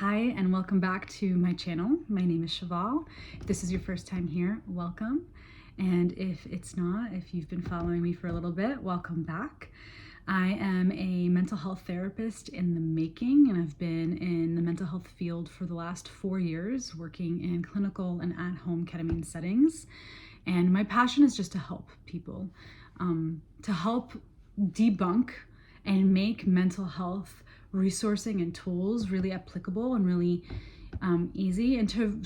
Hi, and welcome back to my channel. My name is Cheval. If this is your first time here, welcome. And if it's not, if you've been following me for a little bit, welcome back. I am a mental health therapist in the making, and I've been in the mental health field for the last 4 years, working in clinical and at-home ketamine settings. And my passion is just to help people, to help debunk and make mental health resourcing and tools really applicable and really easy, and to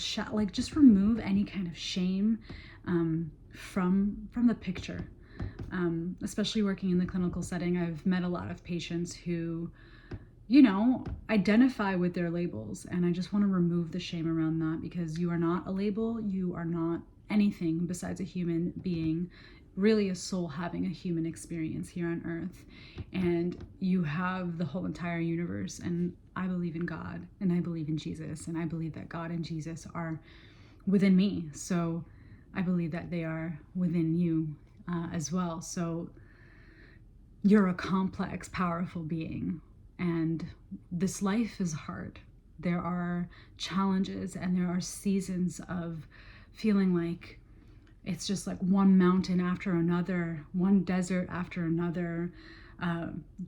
just remove any kind of shame from the picture. Especially working in the clinical setting, I've met a lot of patients who, identify with their labels, and I just want to remove the shame around that, because you are not a label, you are not anything besides a human being, really a soul having a human experience here on earth, and you have the whole entire universe. And I believe in God, and I believe in Jesus, and I believe that God and Jesus are within me, so I believe that they are within you as well. So you're a complex, powerful being, and this life is hard. There are challenges and there are seasons of feeling like it's just like one mountain after another, one desert after another,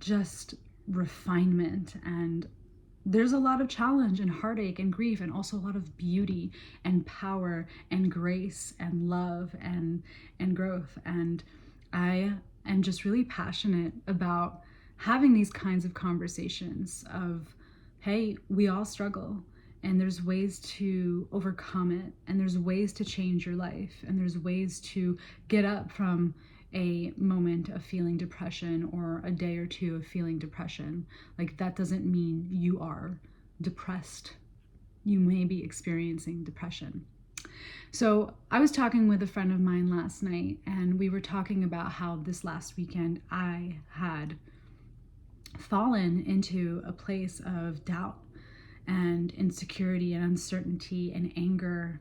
just refinement. And there's a lot of challenge and heartache and grief, and also a lot of beauty and power and grace and love and growth. And I am just really passionate about having these kinds of conversations of, hey, we all struggle, and there's ways to overcome it, and there's ways to change your life, and there's ways to get up from a moment of feeling depression or a day or two of feeling depression. Like, that doesn't mean you are depressed. You may be experiencing depression. So I was talking with a friend of mine last night, and we were talking about how this last weekend I had fallen into a place of doubt and insecurity and uncertainty and anger,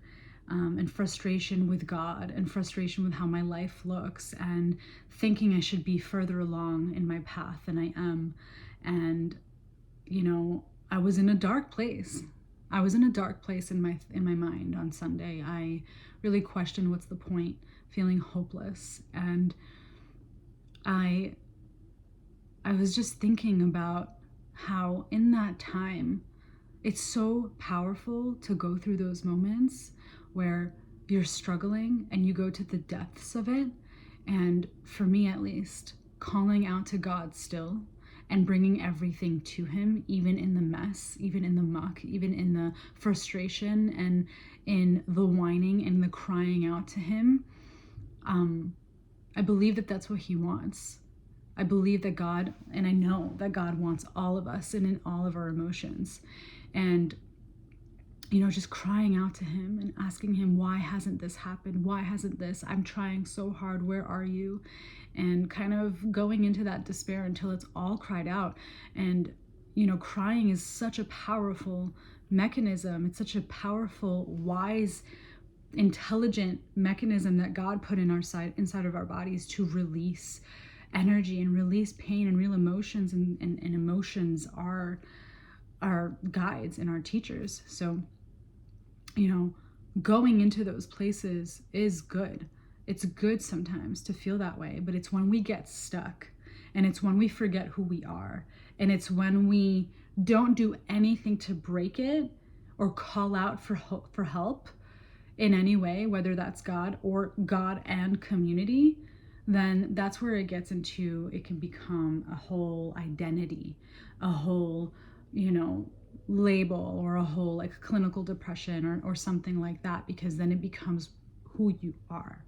and frustration with God, and frustration with how my life looks, and thinking I should be further along in my path than I am. And I was in a dark place. I was in a dark place in my mind on Sunday. I really questioned, what's the point, feeling hopeless. And I was just thinking about how in that time, it's so powerful to go through those moments where you're struggling and you go to the depths of it. And for me, at least, calling out to God still and bringing everything to Him, even in the mess, even in the muck, even in the frustration and in the whining and the crying out to Him. I believe that that's what He wants. I believe that God, and I know that God wants all of us and in all of our emotions. And just crying out to Him and asking Him, why hasn't this happened? Why hasn't this? I'm trying so hard. Where are you? And kind of going into that despair until it's all cried out. And, crying is such a powerful mechanism. It's such a powerful, wise, intelligent mechanism that God put in inside of our bodies to release energy and release pain and real emotions. And emotions are our guides and our teachers. So, going into those places is good. It's good sometimes to feel that way, but it's when we get stuck, and it's when we forget who we are, and it's when we don't do anything to break it or call out for help in any way, whether that's God or God and community, then that's where it can become a whole identity, a whole, label, or a whole like clinical depression or something like that, because then it becomes who you are.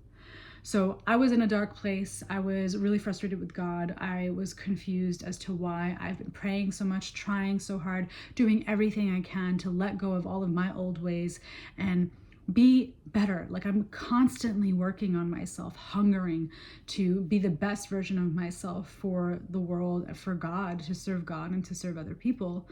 So I was in a dark place. I was really frustrated with God. I was confused as to why I've been praying so much, trying so hard, doing everything I can to let go of all of my old ways and be better. Like, I'm constantly working on myself, hungering to be the best version of myself for the world, for God, to serve God and to serve other people.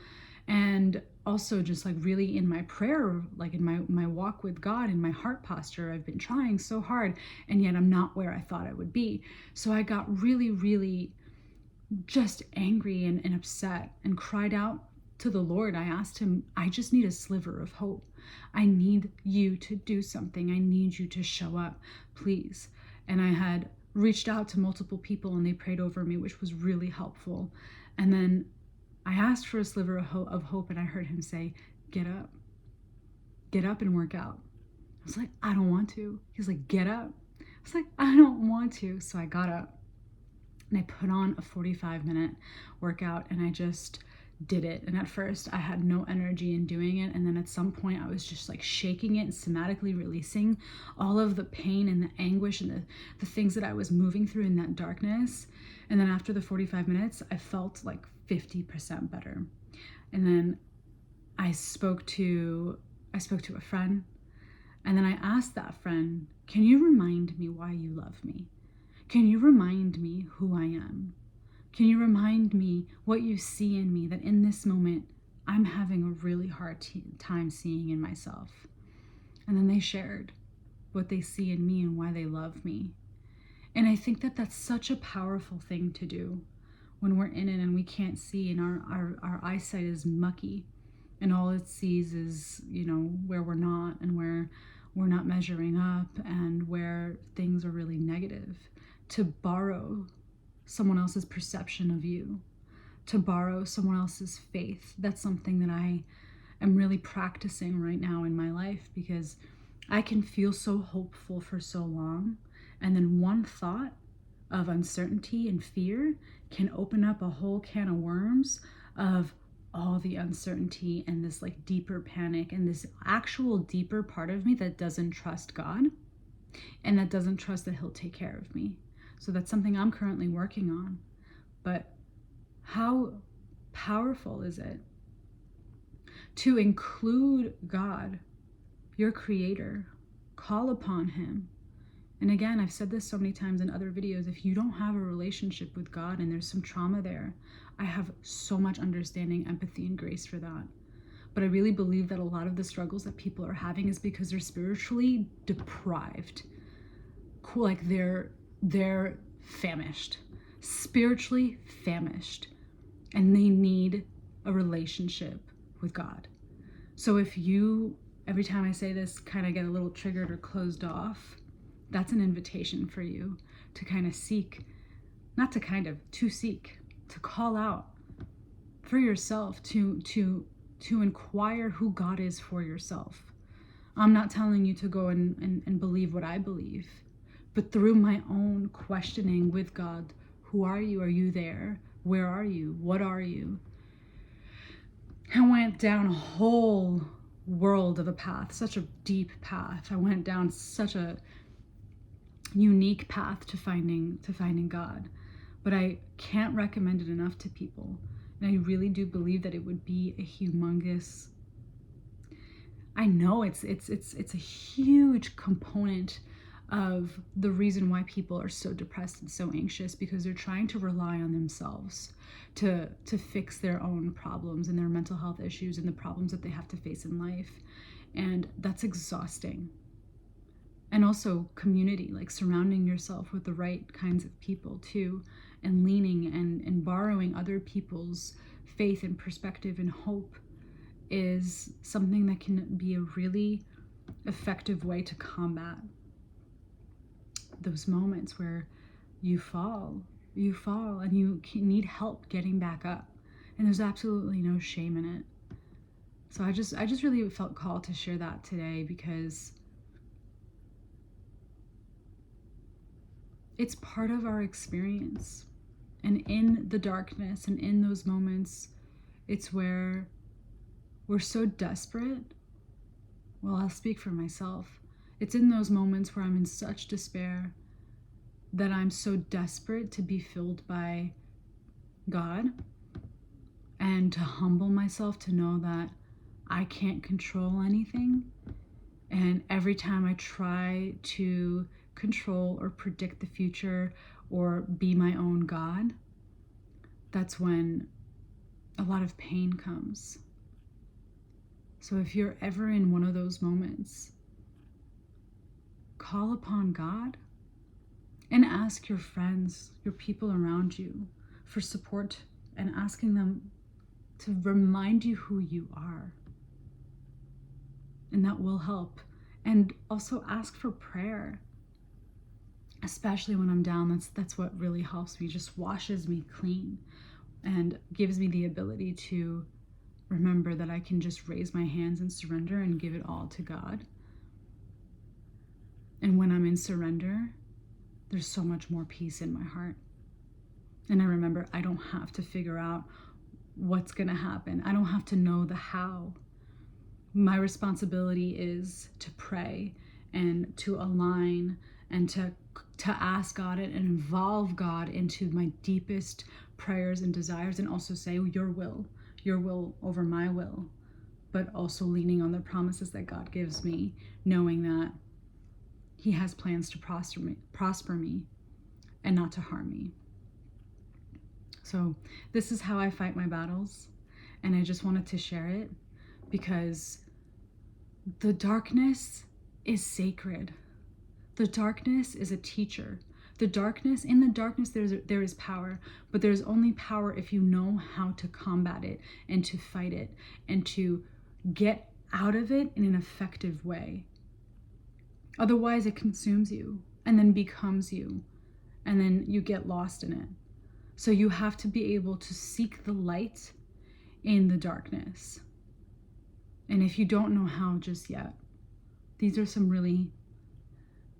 And also just like really in my prayer, like in my walk with God, in my heart posture, I've been trying so hard, and yet I'm not where I thought I would be. So I got really, really just angry and upset, and cried out to the Lord. I asked him, I just need a sliver of hope. I need you to do something. I need you to show up, please. And I had reached out to multiple people and they prayed over me, which was really helpful. And then I asked for a sliver of hope, and I heard him say, get up and work out. I was like, I don't want to. He's like, get up. I was like, I don't want to. So I got up and I put on a 45-minute workout and I just did it. And at first I had no energy in doing it. And then at some point I was just like shaking it and somatically releasing all of the pain and the anguish and the things that I was moving through in that darkness. And then after the 45 minutes, I felt like 50% better. And then I spoke to a friend, and then I asked that friend, can you remind me why you love me? Can you remind me who I am? Can you remind me what you see in me that in this moment I'm having a really hard time seeing in myself? And then they shared what they see in me and why they love me. And I think that that's such a powerful thing to do when we're in it and we can't see, and our eyesight is mucky and all it sees is, where we're not, and where we're not measuring up, and where things are really negative. To borrow someone else's perception of you, to borrow someone else's faith, that's something that I am really practicing right now in my life, because I can feel so hopeful for so long, and then one thought of uncertainty and fear can open up a whole can of worms of all the uncertainty and this like deeper panic and this actual deeper part of me that doesn't trust God and that doesn't trust that he'll take care of me. So that's something I'm currently working on. But how powerful is it to include God, your creator, call upon him? And again, I've said this so many times in other videos, if you don't have a relationship with God and there's some trauma there, I have so much understanding, empathy, and grace for that. But I really believe that a lot of the struggles that people are having is because they're spiritually deprived. Like they're famished, spiritually famished, and they need a relationship with God. So if you, every time I say this, kind of get a little triggered or closed off, that's an invitation for you to kind of seek, to seek, to call out for yourself, to inquire who God is for yourself. I'm not telling you to go and believe what I believe, but through my own questioning with God, who are you? Are you there? Where are you? What are you? I went down a whole world of a path, such a deep path. I went down such a unique path to finding God, but I can't recommend it enough to people. And I really do believe that it would be a humongous, I know it's a huge component of the reason why people are so depressed and so anxious, because they're trying to rely on themselves to fix their own problems and their mental health issues and the problems that they have to face in life. And that's exhausting. And also community, like surrounding yourself with the right kinds of people too, and leaning and borrowing other people's faith and perspective and hope is something that can be a really effective way to combat those moments where you fall and you need help getting back up. And there's absolutely no shame in it. So I just really felt called to share that today, because it's part of our experience. And in the darkness and in those moments, it's where we're so desperate. Well, I'll speak for myself. It's in those moments where I'm in such despair that I'm so desperate to be filled by God and to humble myself to know that I can't control anything. And every time I try to control or predict the future or be my own God, that's when a lot of pain comes. So if you're ever in one of those moments, call upon God and ask your friends, your people around you for support, and asking them to remind you who you are. And that will help. And also ask for prayer, especially when I'm down. That's what really helps me, just washes me clean and gives me the ability to remember that I can just raise my hands and surrender and give it all to God. And when I'm in surrender, there's so much more peace in my heart. And I remember I don't have to figure out what's going to happen. I don't have to know the how. My responsibility is to pray and to align and to ask God and involve God into my deepest prayers and desires, and also say, your will over my will, but also leaning on the promises that God gives me, knowing that He has plans to prosper me and not to harm me. So this is how I fight my battles, and I just wanted to share it because the darkness is sacred. The darkness is a teacher. In the darkness, there is power, but there's only power if you know how to combat it and to fight it and to get out of it in an effective way. Otherwise, it consumes you and then becomes you, and then you get lost in it. So you have to be able to seek the light in the darkness. And if you don't know how just yet, these are some really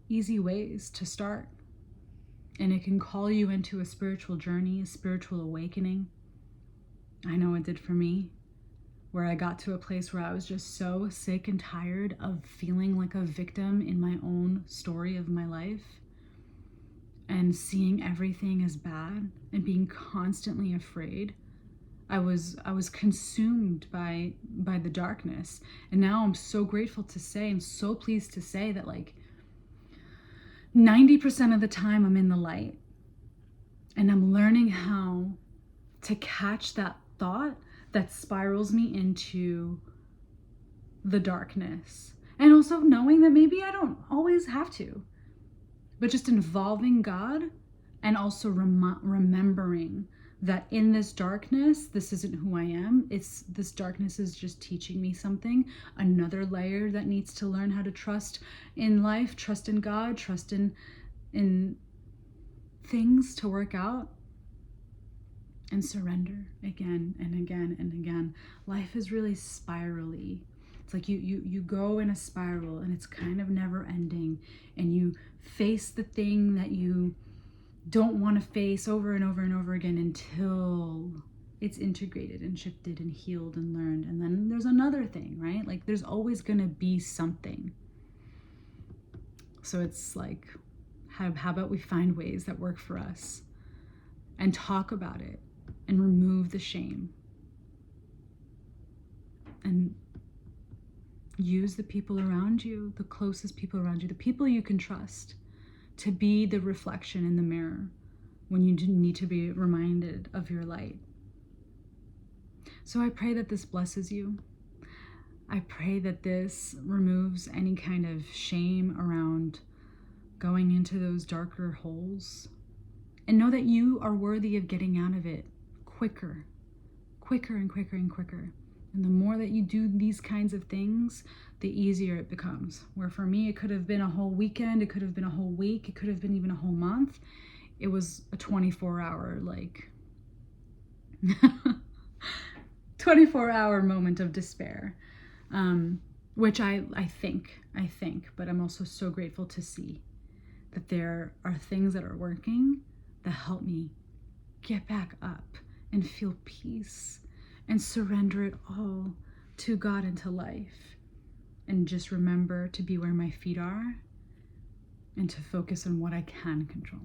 easy ways to start. And it can call you into a spiritual journey, a spiritual awakening. I know it did for me, where I got to a place where I was just so sick and tired of feeling like a victim in my own story of my life and seeing everything as bad and being constantly afraid. I was consumed by the darkness. And now I'm so grateful to say, I'm so pleased to say that like 90% of the time I'm in the light, and I'm learning how to catch that thought that spirals me into the darkness. And also knowing that maybe I don't always have to, but just involving God and also remembering that in this darkness, this isn't who I am. This darkness is just teaching me something, another layer that needs to learn how to trust in life, trust in God, trust in things to work out, and surrender again and again and again. Life is really spirally. It's like you go in a spiral and it's kind of never ending, and you face the thing that you don't want to face over and over and over again until it's integrated and shifted and healed and learned. And then there's another thing, right? Like there's always going to be something. So it's like, how about we find ways that work for us and talk about it and remove the shame and use the people around you, the closest people around you, the people you can trust, to be the reflection in the mirror when you need to be reminded of your light. So I pray that this blesses you. I pray that this removes any kind of shame around going into those darker holes. And know that you are worthy of getting out of it quicker and quicker and quicker. And the more that you do these kinds of things, the easier it becomes. Where for me, it could have been a whole weekend, it could have been a whole week, it could have been even a whole month. It was a 24-hour, 24-hour moment of despair, which I think, but I'm also so grateful to see that there are things that are working that help me get back up and feel peace and surrender it all to God and to life. And just remember to be where my feet are and to focus on what I can control.